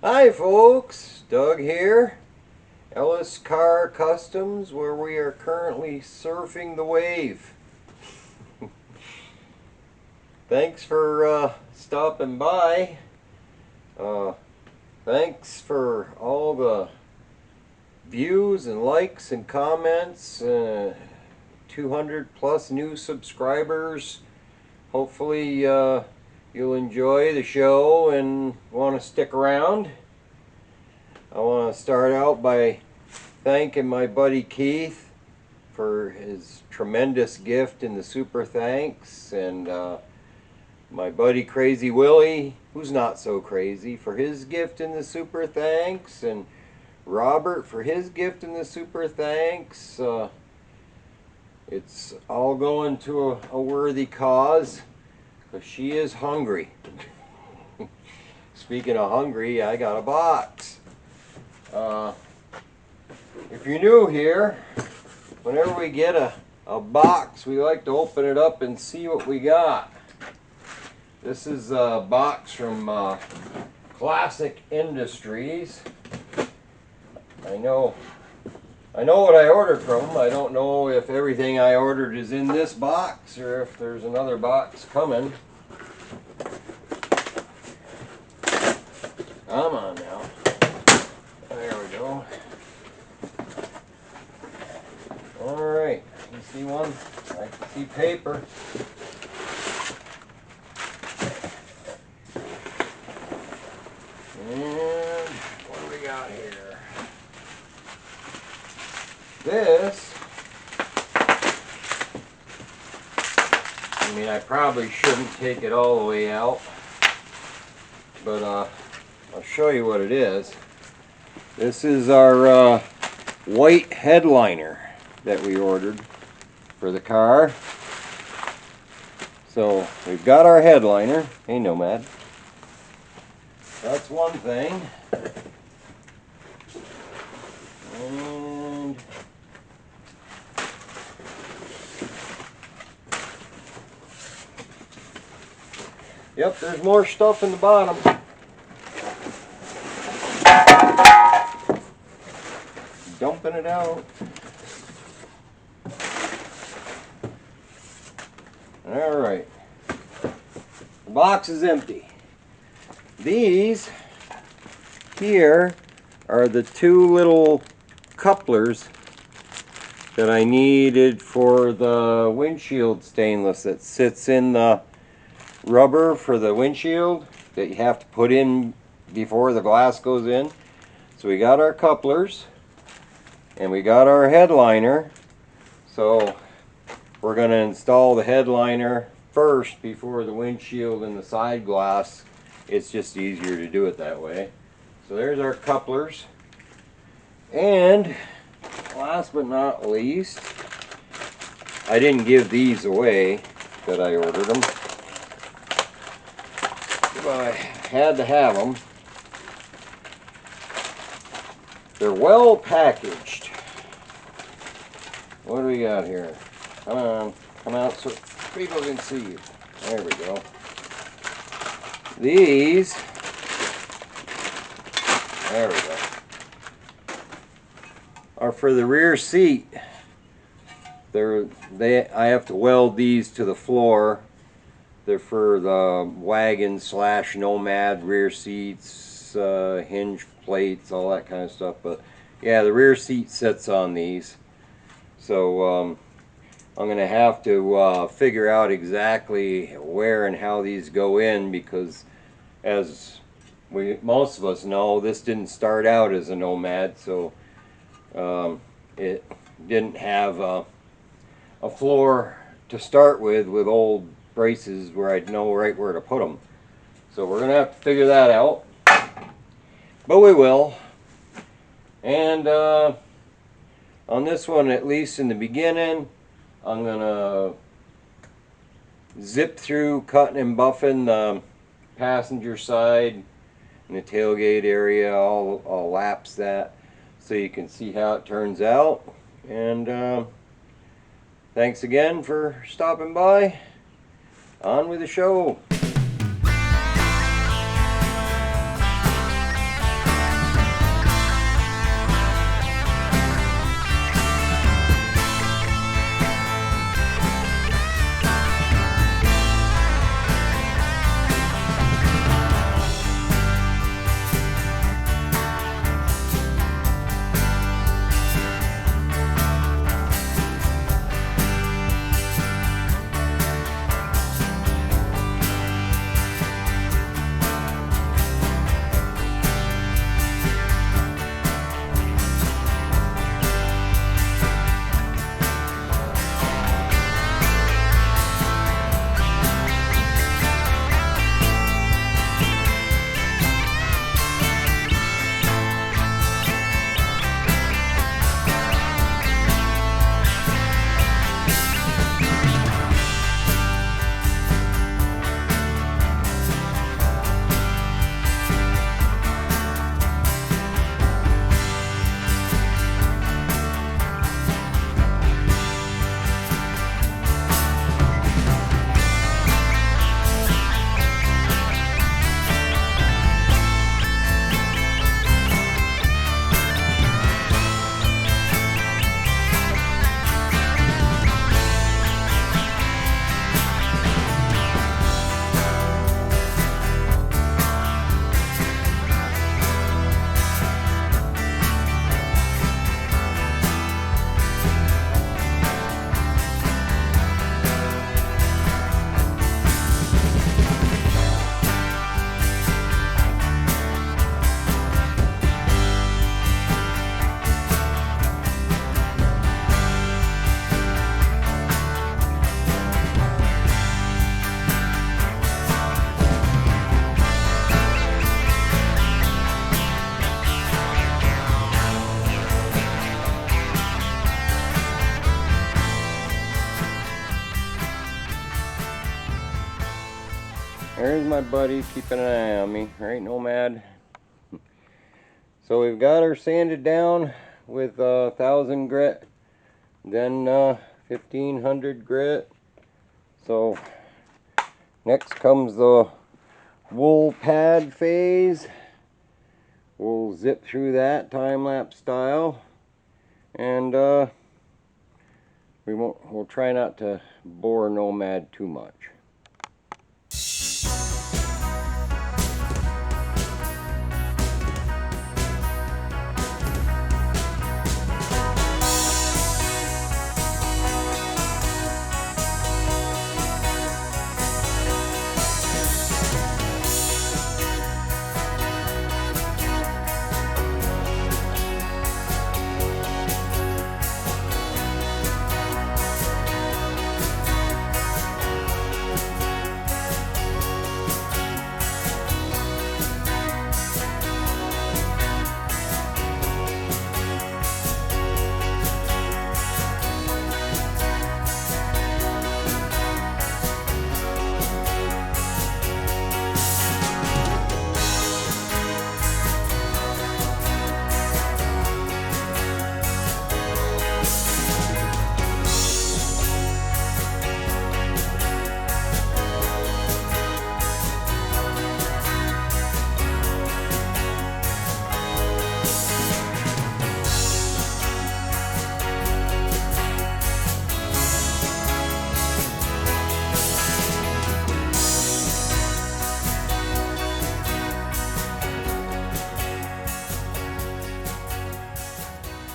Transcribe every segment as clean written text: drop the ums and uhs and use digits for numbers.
Hi folks, Doug here, Ellis Car Customs, where we are currently surfing the wave. Thanks for stopping by. Uh, Thanks for all the views and likes and comments. 200 plus new subscribers. Hopefully you'll enjoy the show and want to stick around. I want to start out by thanking my buddy Keith for his tremendous gift in the super thanks, and my buddy Crazy Willie, who's not so crazy, for his gift in the super thanks, and Robert for his gift in the super thanks. It's all going to a worthy cause, because she is hungry. Speaking of hungry, I got a box. If you're new here, whenever we get a box, we like to open it up and see what we got. This is a box from Classic Industries. I know what I ordered from them. I don't know if everything I ordered is in this box or if there's another box coming. Come on now. There we go. Alright, you see one? I can see paper. And what do we got here? This, I mean, I probably shouldn't take it all the way out, but I'll show you what it is. This is our white headliner that we ordered for the car. So we've got our headliner. Hey Nomad. That's one thing. And yep, there's more stuff in the bottom. Dumping it out. Alright. The box is empty. These here are the two little couplers that I needed for the windshield stainless that sits in the rubber for the windshield that you have to put in before the glass goes in. So we got our couplers and we got our headliner. So we're going to install the headliner first before the windshield and the side glass. It's just easier to do it that way. So there's our couplers. And last but not least, I didn't give these away that I ordered them, but I had to have them. They're well packaged. What do we got here? Come on, come out so people can see you. There we go. These, there we go, are for the rear seat. I have to weld these to the floor. They're for the wagon / Nomad rear seats, hinge plates, all that kind of stuff. But yeah, the rear seat sits on these. So I'm going to have to figure out exactly where and how these go in, because as most of us know, this didn't start out as a Nomad, so it didn't have a floor to start with old braces where I'd know right where to put them. So we're going to have to figure that out, but we will. And on this one, at least in the beginning, I'm going to zip through cutting and buffing the passenger side and the tailgate area. I'll lapse that so you can see how it turns out. And thanks again for stopping by. On with the show. there's my buddy keeping an eye on me, right, Nomad? So we've got her sanded down with 1,000 grit, then 1,500 grit. So next comes the wool pad phase. We'll zip through that time-lapse style, and we'll try not to bore Nomad too much.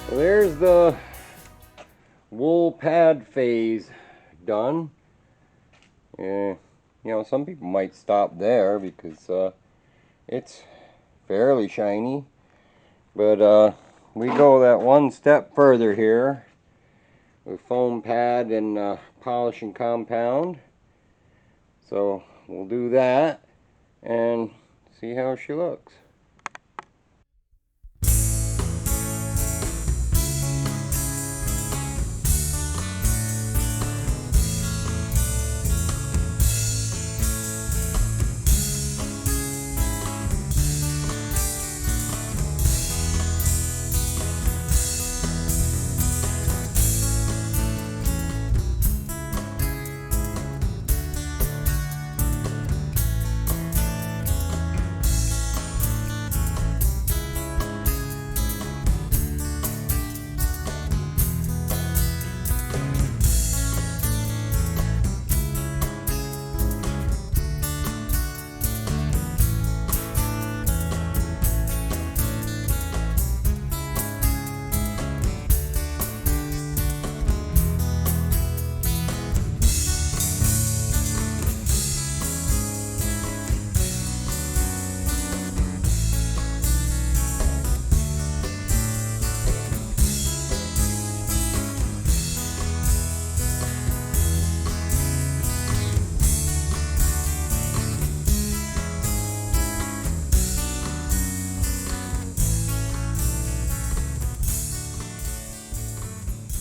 So there's the wool pad phase done. You know, some people might stop there because it's fairly shiny, but we go that one step further here with foam pad and polishing compound. So we'll do that and see how she looks.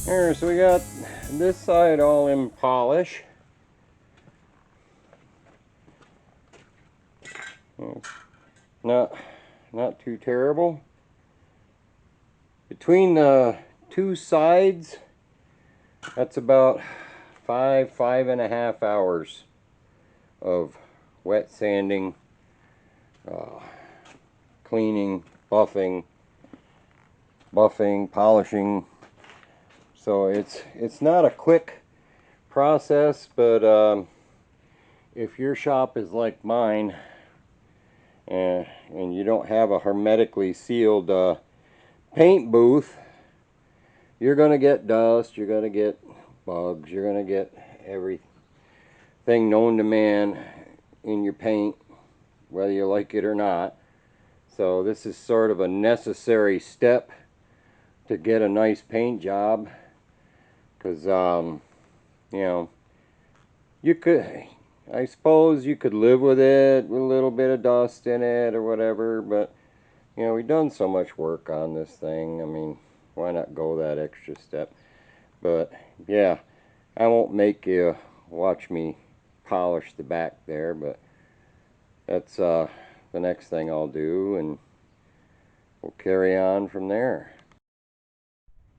There, so we got this side all in polish. Not too terrible. Between the two sides, that's about 5.5 hours of wet sanding, cleaning, buffing, polishing. So it's not a quick process, but if your shop is like mine and you don't have a hermetically sealed paint booth, you're going to get dust, you're going to get bugs, you're going to get everything known to man in your paint, whether you like it or not. So this is sort of a necessary step to get a nice paint job. Because, you know, I suppose you could live with it, with a little bit of dust in it or whatever, but, you know, we've done so much work on this thing. I mean, why not go that extra step? But, yeah, I won't make you watch me polish the back there, but that's the next thing I'll do, and we'll carry on from there.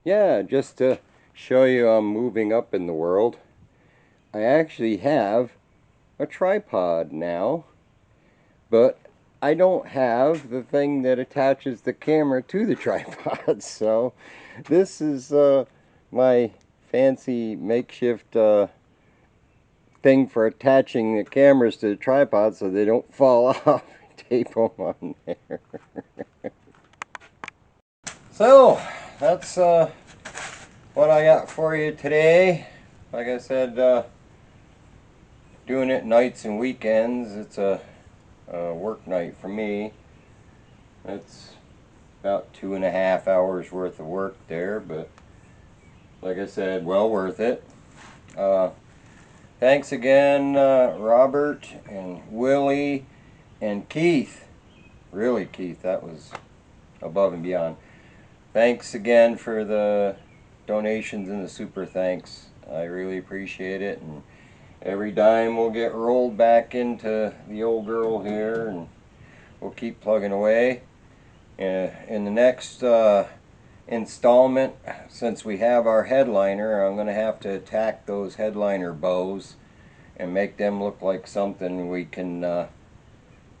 Yeah, just to show you I'm moving up in the world, I actually have a tripod now, but I don't have the thing that attaches the camera to the tripod. So this is my fancy makeshift thing for attaching the cameras to the tripod so they don't fall off. Tape them on there. So that's what I got for you today. Like I said, doing it nights and weekends, it's a work night for me. It's about 2.5 hours worth of work there, but like I said, well worth it. Thanks again, Robert and Willie and Keith. Really, Keith, that was above and beyond. Thanks again for the donations and the super thanks. I really appreciate it, and every dime will get rolled back into the old girl here, and we'll keep plugging away. In the next installment, since we have our headliner, I'm going to have to attack those headliner bows and make them look like something we can,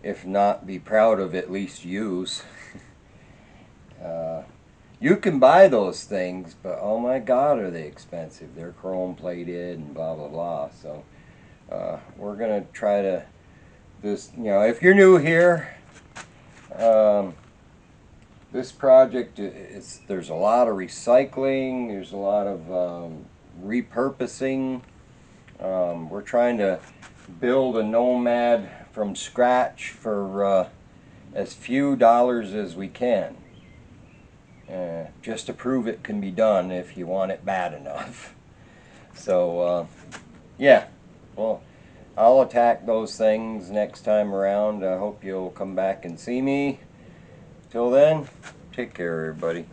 if not be proud of, at least use. You can buy those things, but oh my god, are they expensive. They're chrome plated and blah blah blah. So we're going to try to, if you're new here, this project, there's a lot of recycling, there's a lot of repurposing. We're trying to build a Nomad from scratch for as few dollars as we can. Just to prove it can be done if you want it bad enough. So, yeah, well, I'll attack those things next time around. I hope you'll come back and see me. Till then, take care, everybody.